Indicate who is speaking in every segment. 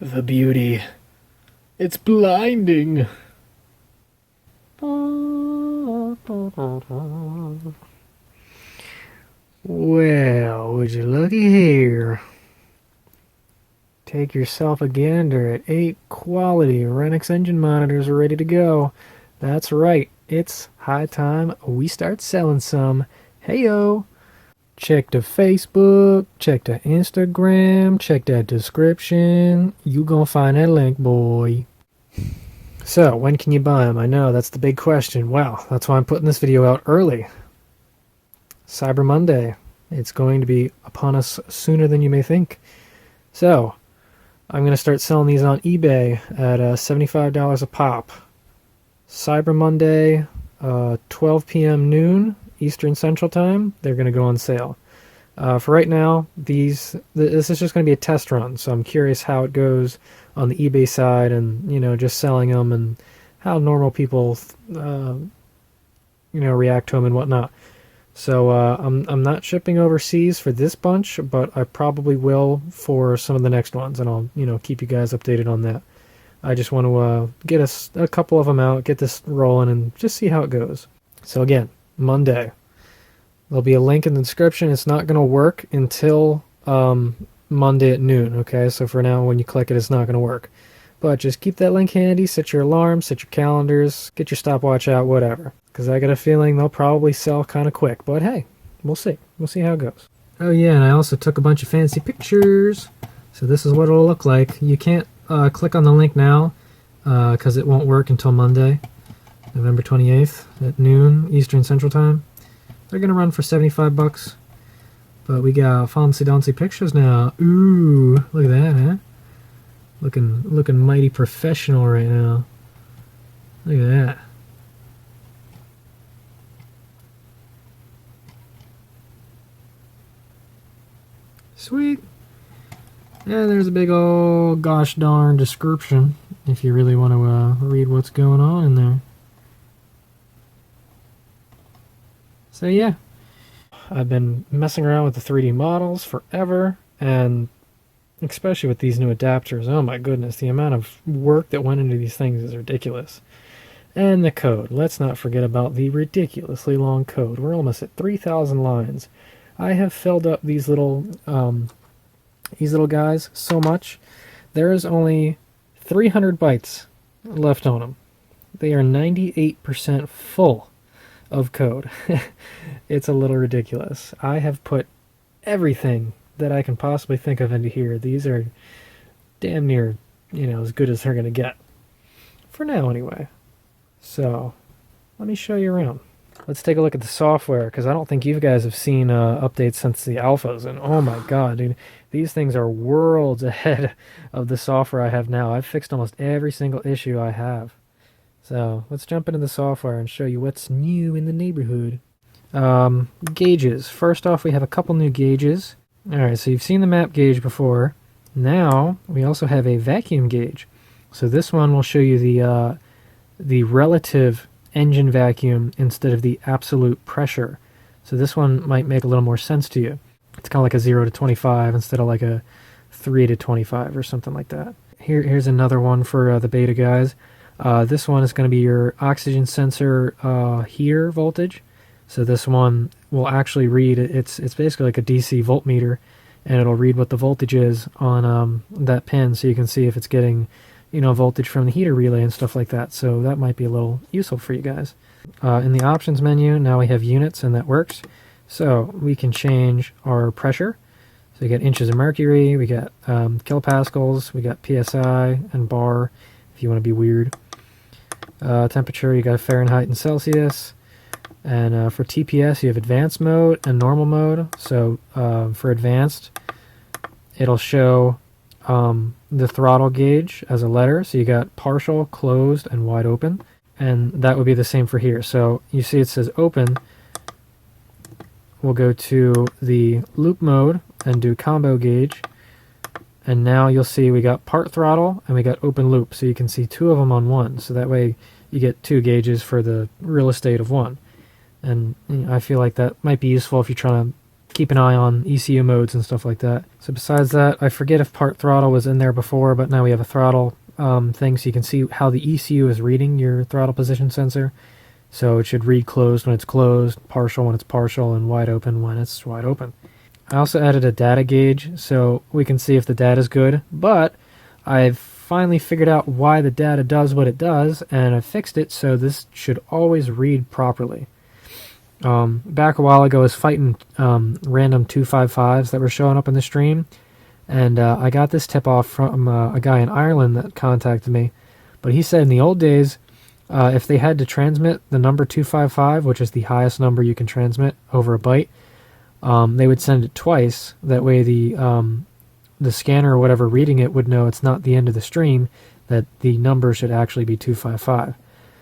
Speaker 1: The beauty. It's blinding. Well, would you looky here. Take yourself a gander at 8 quality Renix engine monitors ready to go. That's right, it's high time we start selling some. Heyo! Check the Facebook, check the Instagram, check that description. You gonna find that link, boy. So, when can you buy them? I know, that's the big question. Well, that's why I'm putting this video out early. Cyber Monday. It's going to be upon us sooner than you may think. So, I'm going to start selling these on eBay at $75 a pop. Cyber Monday, 12 p.m. noon Eastern Central Time, they're going to go on sale. For right now, this is just going to be a test run, so I'm curious how it goes on the eBay side and, just selling them and how normal people, react to them and whatnot. So I'm not shipping overseas for this bunch, but I probably will for some of the next ones, and I'll keep you guys updated on that. I just want to get a couple of them out, get this rolling, and just see how it goes. So again, Monday. There'll be a link in the description. It's not going to work until Monday at noon, okay? So for now, when you click it, it's not going to work. But just keep that link handy, set your alarms, set your calendars, get your stopwatch out, whatever. Because I got a feeling they'll probably sell kind of quick. But hey, we'll see. We'll see how it goes. Oh yeah, and I also took a bunch of fancy pictures. So this is what it'll look like. You can't click on the link now because it won't work until Monday, November 28th at noon Eastern Central Time. They're going to run for 75 bucks. But we got fancy-dancy pictures now. Ooh, look at that, huh? Looking mighty professional right now. Look at that. Sweet. Yeah, there's a big old gosh darn description if you really want to read what's going on in there. So yeah, I've been messing around with the 3D models forever, and especially with these new adapters, oh my goodness, the amount of work that went into these things is ridiculous. And the code, let's not forget about the ridiculously long code. We're almost at 3,000 lines. I have filled up these little guys so much. There is only 300 bytes left on them. They are 98% full of code. It's a little ridiculous. I have put everything that I can possibly think of into here. These are damn near, as good as they're going to get. For now, anyway. So, let me show you around. Let's take a look at the software, because I don't think you guys have seen updates since the alphas, and oh my god, dude, these things are worlds ahead of the software I have now. I've fixed almost every single issue I have. So, let's jump into the software and show you what's new in the neighborhood. Gauges. First off, we have a couple new gauges. Alright, so you've seen the map gauge before. Now, we also have a vacuum gauge. So this one will show you the relative engine vacuum instead of the absolute pressure. So this one might make a little more sense to you. It's kind of like a 0 to 25 instead of like a 3 to 25 or something like that. Here's another one for the beta guys. This one is going to be your oxygen sensor here voltage. So this one will actually read, it's basically like a DC voltmeter, and it'll read what the voltage is on that pin, so you can see if it's getting voltage from the heater relay and stuff like that. So that might be a little useful for you guys. In the options menu, now we have units, and that works. So we can change our pressure. So we get inches of mercury, we got kilopascals, we got PSI and bar, if you want to be weird. Temperature, you got Fahrenheit and Celsius. And for TPS, you have advanced mode and normal mode. So for advanced, it'll show the throttle gauge as a letter. So you got partial, closed, and wide open. And that would be the same for here. So you see it says open. We'll go to the loop mode and do combo gauge. And now you'll see we got part throttle and we got open loop. So you can see two of them on one. So that way you get two gauges for the real estate of one. And I feel like that might be useful if you're trying to keep an eye on ECU modes and stuff like that. So besides that, I forget if part throttle was in there before, but now we have a throttle thing, so you can see how the ECU is reading your throttle position sensor. So it should read closed when it's closed, partial when it's partial, and wide open when it's wide open. I also added a data gauge so we can see if the data is good, but I've finally figured out why the data does what it does, and I fixed it so this should always read properly. Back a while ago, I was fighting random 255s that were showing up in the stream, and I got this tip off from a guy in Ireland that contacted me, but he said in the old days, if they had to transmit the number 255, which is the highest number you can transmit over a byte, they would send it twice. That way the scanner or whatever reading it would know it's not the end of the stream, that the number should actually be 255.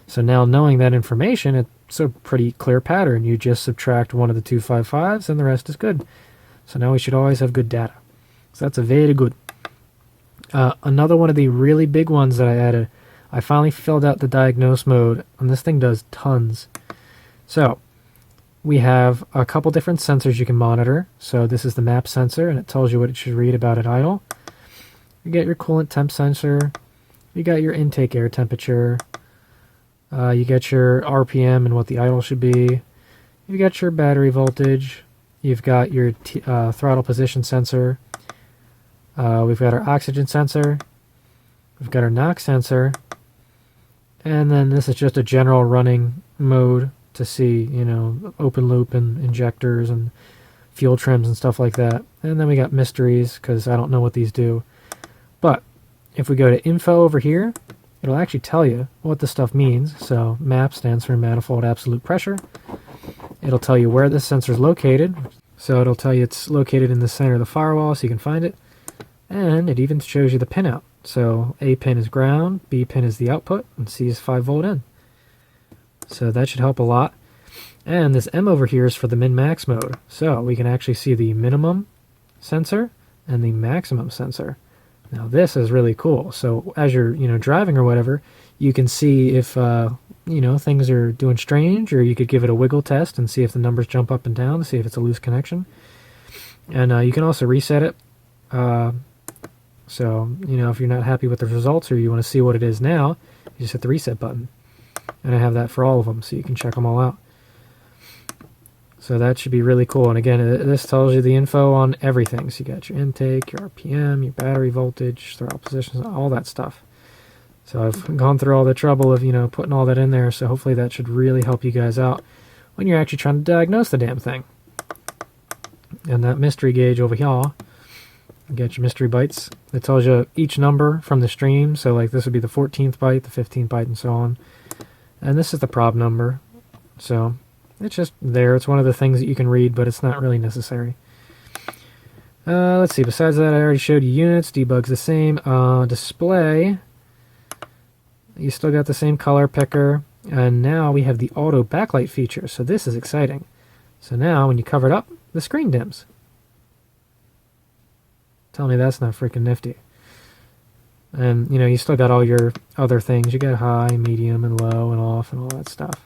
Speaker 1: So now knowing that information, it's a pretty clear pattern. You just subtract one of the 255s and the rest is good. So now we should always have good data. So that's a very good. Another one of the really big ones that I added, I finally filled out the diagnose mode, and this thing does tons. So we have a couple different sensors you can monitor. So this is the map sensor, and it tells you what it should read about at idle. You get your coolant temp sensor. You got your intake air temperature. You get your RPM and what the idle should be. You got your battery voltage. You've got your throttle position sensor. We've got our oxygen sensor. We've got our NOx sensor. And then this is just a general running mode to see, open loop and injectors and fuel trims and stuff like that. And then we got mysteries, because I don't know what these do. But if we go to info over here, it'll actually tell you what this stuff means. So MAP stands for manifold absolute pressure. It'll tell you where this sensor is located. So it'll tell you it's located in the center of the firewall so you can find it. And it even shows you the pinout. So A pin is ground, B pin is the output, and C is 5 volt in. So that should help a lot. And this M over here is for the min-max mode. So we can actually see the minimum sensor and the maximum sensor. Now this is really cool. So as you're driving or whatever, you can see if things are doing strange, or you could give it a wiggle test and see if the numbers jump up and down to see if it's a loose connection. And you can also reset it. So, if you're not happy with the results or you want to see what it is now, you just hit the reset button. And I have that for all of them, so you can check them all out. So that should be really cool. And again, this tells you the info on everything. So you got your intake, your RPM, your battery voltage, throttle positions, all that stuff. So I've gone through all the trouble of, putting all that in there. So hopefully that should really help you guys out when you're actually trying to diagnose the damn thing. And that mystery gauge over here, you get your mystery bytes. It tells you each number from the stream. So like this would be the 14th byte, the 15th byte, and so on. And this is the prob number. So it's just there. It's one of the things that you can read, but it's not really necessary. Let's see. Besides that, I already showed you units. Debug's the same. Display. You still got the same color picker. And now we have the auto backlight feature. So this is exciting. So now when you cover it up, the screen dims. Tell me that's not freaking nifty. And, you still got all your other things. You got high, medium, and low, and off, and all that stuff.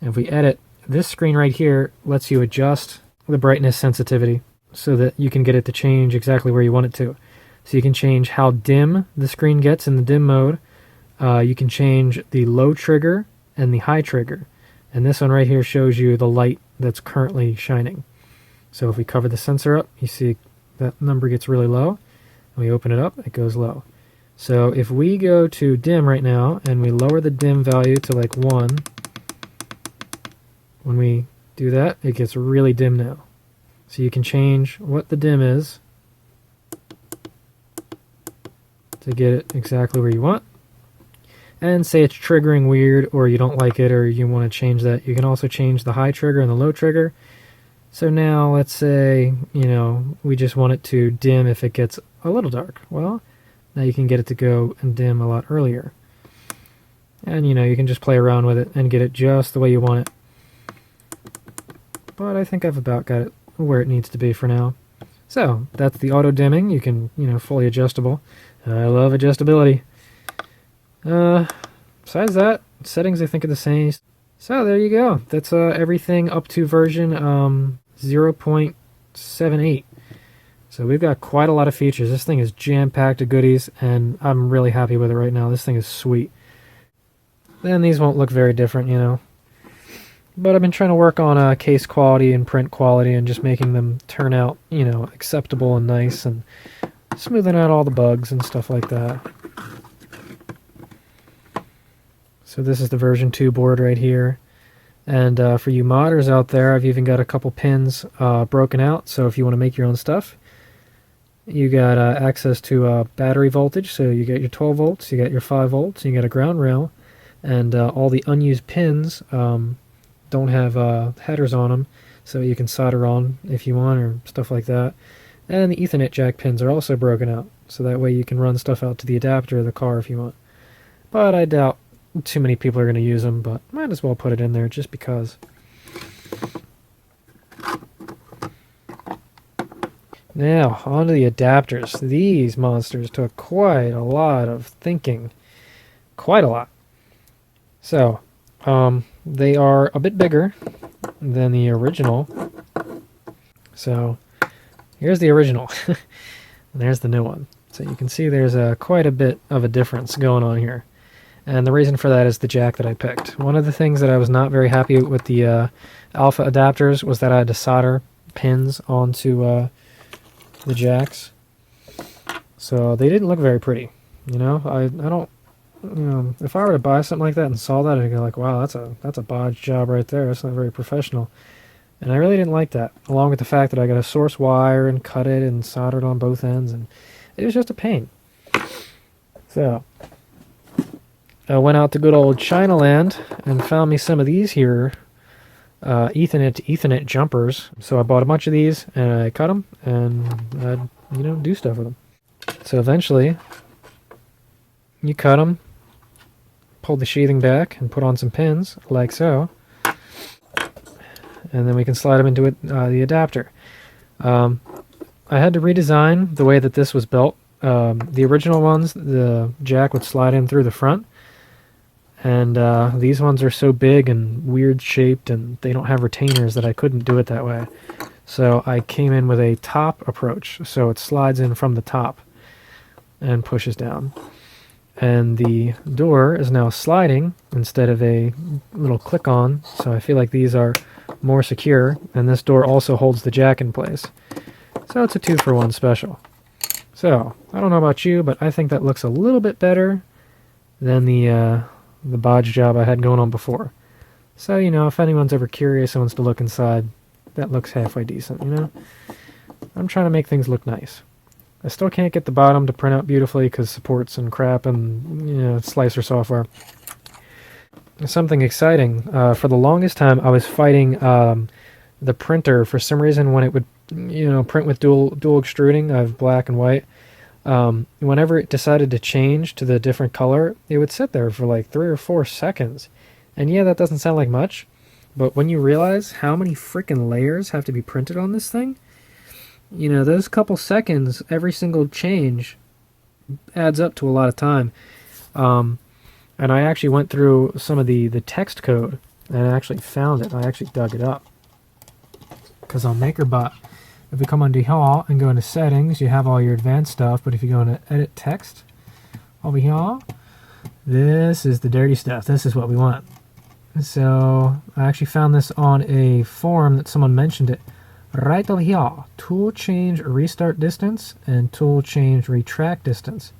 Speaker 1: And if we edit, this screen right here lets you adjust the brightness sensitivity so that you can get it to change exactly where you want it to. So you can change how dim the screen gets in the dim mode. You can change the low trigger and the high trigger. And this one right here shows you the light that's currently shining. So if we cover the sensor up, you see that number gets really low. When we open it up, it goes low. So if we go to dim right now, and we lower the dim value to like 1, when we do that, it gets really dim now. So you can change what the dim is to get it exactly where you want. And say it's triggering weird, or you don't like it, or you want to change that. You can also change the high trigger and the low trigger. So now let's say, we just want it to dim if it gets a little dark. Well, now you can get it to go and dim a lot earlier. And, you can just play around with it and get it just the way you want it. But I think I've about got it where it needs to be for now. So that's the auto dimming. You can, fully adjustable. I love adjustability. Besides that, settings I think are the same. So there you go. That's everything up to version 0.78. So we've got quite a lot of features. This thing is jam-packed of goodies, and I'm really happy with it right now. This thing is sweet. Then these won't look very different, you know. But I've been trying to work on case quality and print quality and just making them turn out, you know, acceptable and nice, and smoothing out all the bugs and stuff like that. So this is the version 2 board right here. And for you modders out there, I've even got a couple pins broken out, so if you want to make your own stuff, you got access to battery voltage, so you get your 12 volts, you got your 5 volts, you got a ground rail, and all the unused pins don't have headers on them, so you can solder on if you want or stuff like that. And the Ethernet jack pins are also broken out, so that way you can run stuff out to the adapter of the car if you want. But I doubt too many people are going to use them, but might as well put it in there just because. Now, on to the adapters. These monsters took quite a lot of thinking. Quite a lot. So, they are a bit bigger than the original. So, here's the original. And there's the new one. So you can see there's quite a bit of a difference going on here. And the reason for that is the jack that I picked. One of the things that I was not very happy with the alpha adapters was that I had to solder pins onto the jacks. So they didn't look very pretty. You know, I don't, you know, if I were to buy something like that and saw that, I'd go like, wow, that's a bodge job right there. That's not very professional. And I really didn't like that, along with the fact that I got a source wire and cut it and soldered on both ends, and it was just a pain. So I went out to good old Chinaland and found me some of these here Ethernet to Ethernet jumpers. So I bought a bunch of these and I cut them and I'd, you know, do stuff with them. So eventually you cut them, pull the sheathing back and put on some pins like so, and then we can slide them into it, the adapter. I had to redesign the way that this was built. The original ones, the jack would slide in through the front, and these ones are so big and weird shaped and they don't have retainers that I couldn't do it that way. So I came in with a top approach, so it slides in from the top and pushes down. And the door is now sliding instead of a little click on, so I feel like these are more secure, and this door also holds the jack in place. So it's a 2-for-1 special. So, I don't know about you, but I think that looks a little bit better than the bodge job I had going on before. So, you know, if anyone's ever curious and wants to look inside, that looks halfway decent, you know? I'm trying to make things look nice. I still can't get the bottom to print out beautifully because supports and crap and, you know, slicer software. Something exciting. For the longest time, I was fighting the printer for some reason when it would, you know, print with dual extruding. I have black and white. Whenever it decided to change to the different color, it would sit there for like 3 or 4 seconds. And yeah, that doesn't sound like much, but when you realize how many freaking layers have to be printed on this thing, you know, those couple seconds, every single change adds up to a lot of time. And I actually went through some of the text code and I actually found it. I actually dug it up. Because on MakerBot, if we come under here and go into settings, you have all your advanced stuff. But if you go into edit text over here, this is the dirty stuff. This is what we want. So I actually found this on a forum that someone mentioned it. Right over here, tool change restart distance and tool change retract distance.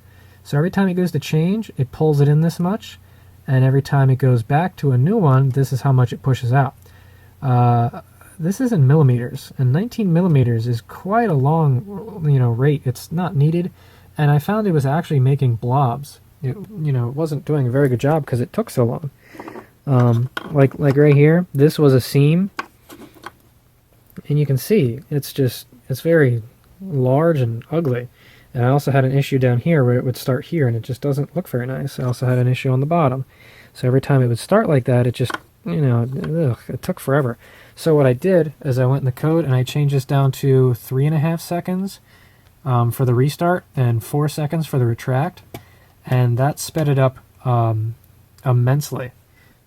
Speaker 1: So every time it goes to change, it pulls it in this much, and every time it goes back to a new one, this is how much it pushes out. This is in millimeters, and 19 millimeters is quite a long, you know, rate. It's not needed, and I found it was actually making blobs. It, you know, it wasn't doing a very good job because it took so long. Like right here, this was a seam. And you can see, it's very large and ugly. And I also had an issue down here where it would start here, and it just doesn't look very nice. I also had an issue on the bottom. So every time it would start like that, it just, you know, it took forever. So what I did is I went in the code and I changed this down to 3.5 seconds for the restart and 4 seconds for the retract. And that sped it up immensely.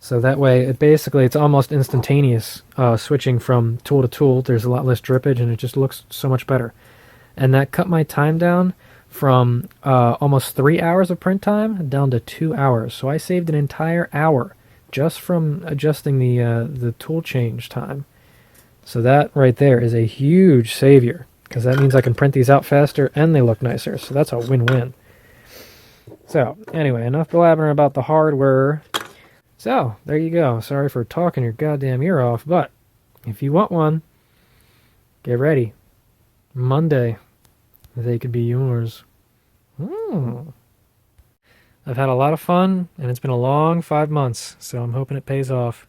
Speaker 1: So that way, it's almost instantaneous switching from tool to tool. There's a lot less drippage, and it just looks so much better. And that cut my time down from almost 3 hours of print time down to 2 hours. So I saved an entire hour just from adjusting the tool change time. So that right there is a huge savior, because that means I can print these out faster and they look nicer. So that's a win-win. So anyway, enough blabbering about the hardware. So there you go. Sorry for talking your goddamn ear off, but if you want one, get ready. Monday, they could be yours. I've had a lot of fun, and it's been a long 5 months, so I'm hoping it pays off.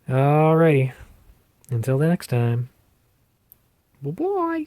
Speaker 1: Alrighty. Until the next time. Bye-bye.